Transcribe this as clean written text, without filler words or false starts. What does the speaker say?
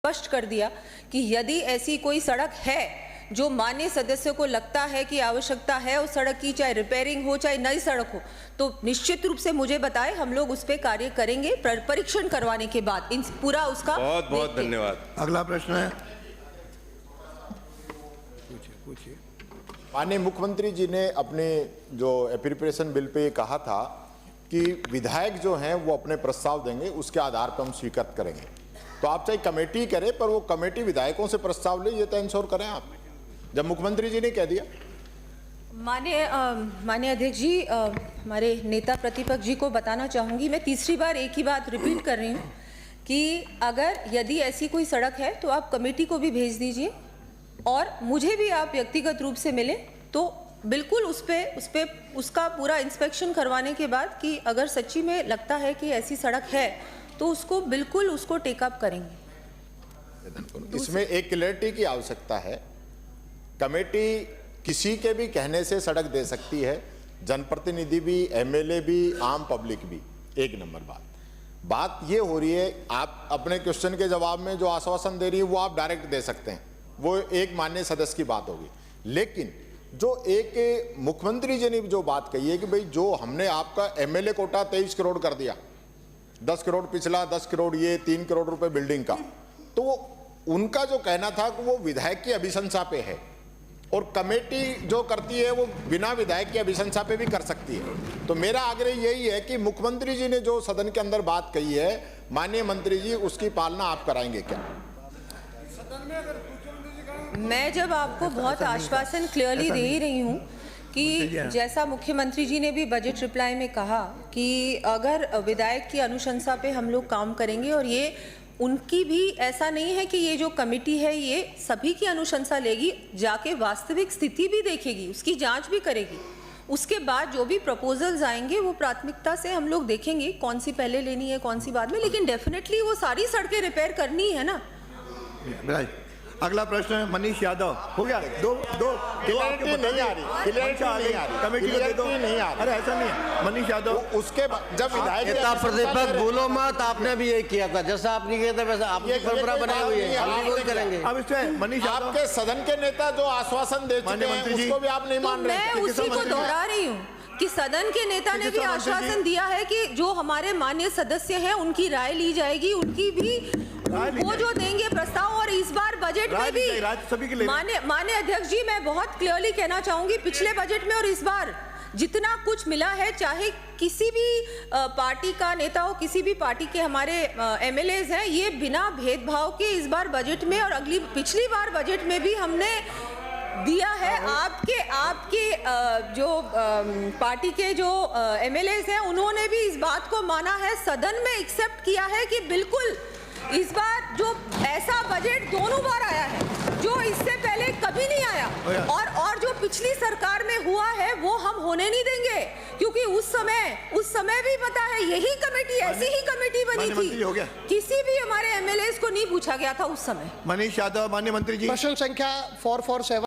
स्पष्ट कर दिया कि यदि ऐसी कोई सड़क है जो माननीय सदस्य को लगता है कि आवश्यकता है उस सड़क की, चाहे रिपेयरिंग हो चाहे नई सड़क हो, तो निश्चित रूप से मुझे बताएं, हम लोग उस पर कार्य करेंगे परीक्षण करवाने के बाद इन पूरा उसका। बहुत बहुत धन्यवाद। अगला प्रश्न है, पूछिए। माननीय मुख्यमंत्री जी ने अपने जो एप्रोप्रिएशन बिल पे कहा था कि विधायक जो हैं वो अपने प्रस्ताव देंगे, उसके आधार पर हम स्वीकृत करेंगे। तो आप चाहे कमेटी करें, पर वो कमेटी विधायकों से प्रस्ताव ले, ये तो इंश्योर करें आप, जब मुख्यमंत्री जी ने कह दिया। माननीय अध्यक्ष जी, हमारे नेता प्रतिपक्ष जी को बताना चाहूंगी, मैं तीसरी बार एक ही बात रिपीट कर रही हूँ कि अगर यदि ऐसी कोई सड़क है तो आप कमेटी को भी भेज दीजिए और मुझे भी आप व्यक्तिगत रूप से मिलें, तो बिल्कुल उस पे उसका पूरा इंस्पेक्शन करवाने के बाद कि अगर सच्ची में लगता है कि ऐसी सड़क है तो उसको बिल्कुल उसको टेकअप करेंगे। इसमें एक क्लैरिटी की आवश्यकता है। कमेटी किसी के भी कहने से सड़क दे सकती है, जनप्रतिनिधि भी, एमएलए भी, आम पब्लिक भी। एक नंबर बात ये हो रही है, आप अपने क्वेश्चन के जवाब में जो आश्वासन दे रही है वो आप डायरेक्ट दे सकते हैं, वो एक माननीय सदस्य की बात होगी। लेकिन जो एक मुख्यमंत्री जी ने जो बात कही है कि भाई जो हमने आपका एमएलए कोटा 23 करोड़ कर दिया, 10 करोड़ पिछला, 10 करोड़ ये, 3 करोड़ रुपए बिल्डिंग का, तो वो उनका जो कहना था कि वो विधायक की अभिशंसा पे है और कमेटी जो करती है वो बिना विधायक की अभिशंसा पे भी कर सकती है। तो मेरा आग्रह यही है कि मुख्यमंत्री जी ने जो सदन के अंदर बात कही है, माननीय मंत्री जी, उसकी पालना आप कराएंगे क्या? मैं जब आपको बहुत आश्वासन क्लियरली दे ही रही हूँ कि जैसा मुख्यमंत्री जी ने भी बजट रिप्लाई में कहा कि अगर विधायक की अनुशंसा पे हम लोग काम करेंगे, और ये उनकी भी ऐसा नहीं है कि ये जो कमेटी है ये सभी की अनुशंसा लेगी, जाके वास्तविक स्थिति भी देखेगी, उसकी जांच भी करेगी। उसके बाद जो भी प्रपोजल्स आएंगे वो प्राथमिकता से हम लोग देखेंगे कौन सी पहले लेनी है कौन सी बाद में, लेकिन डेफिनेटली वो सारी सड़कें रिपेयर करनी है ना। अगला प्रश्न है मनीष यादव। हो गया, दो क्लैरिटी नहीं आ रही, कमेटी को दे दो। नहीं आ रही, अरे ऐसा नहीं है। मनीष यादव उसके जब विधायक प्रतिपक्ष भूलो मत, आपने भी यही किया था, जैसा आपने किया था वैसा आपने परंपरा बनाई हुई है, हम भी वही करेंगे। अब इसमें मनीष यादव, आपके सदन के नेता जो आश्वासन दे चुके हैं उसको भी आप नहीं मान रहे। मैं उसी को दोहरा रही हूँ कि सदन के नेता ने भी आश्वासन दिया है कि जो हमारे माननीय सदस्य हैं उनकी राय ली जाएगी, उनकी भी वो जो देंगे प्रस्ताव। और इस बार बजट में भी माननीय अध्यक्ष जी, मैं बहुत क्लियरली कहना चाहूंगी, पिछले बजट में और इस बार जितना कुछ मिला है, चाहे किसी भी पार्टी का नेता हो, किसी भी पार्टी के हमारे एमएलएज हैं, ये बिना भेदभाव के इस बार बजट में और पिछली बार बजट में भी हमने दिया है। आपके जो पार्टी के जो एमएलएज हैं उन्होंने भी इस बात को माना है, सदन में एक्सेप्ट किया है कि बिल्कुल इस बार जो ऐसा बजट दोनों बार आया है जो इससे पहले कभी नहीं आया, और जो पिछली सरकार में हुआ है वो हम होने नहीं देंगे, क्योंकि उस समय भी पता है यही कमेटी, ऐसी ही कमेटी बनी थी, किसी भी हमारे एमएलएज को नहीं पूछा गया था उस समय। मनीष यादव, माननीय मंत्री जी। प्रश्न संख्या 447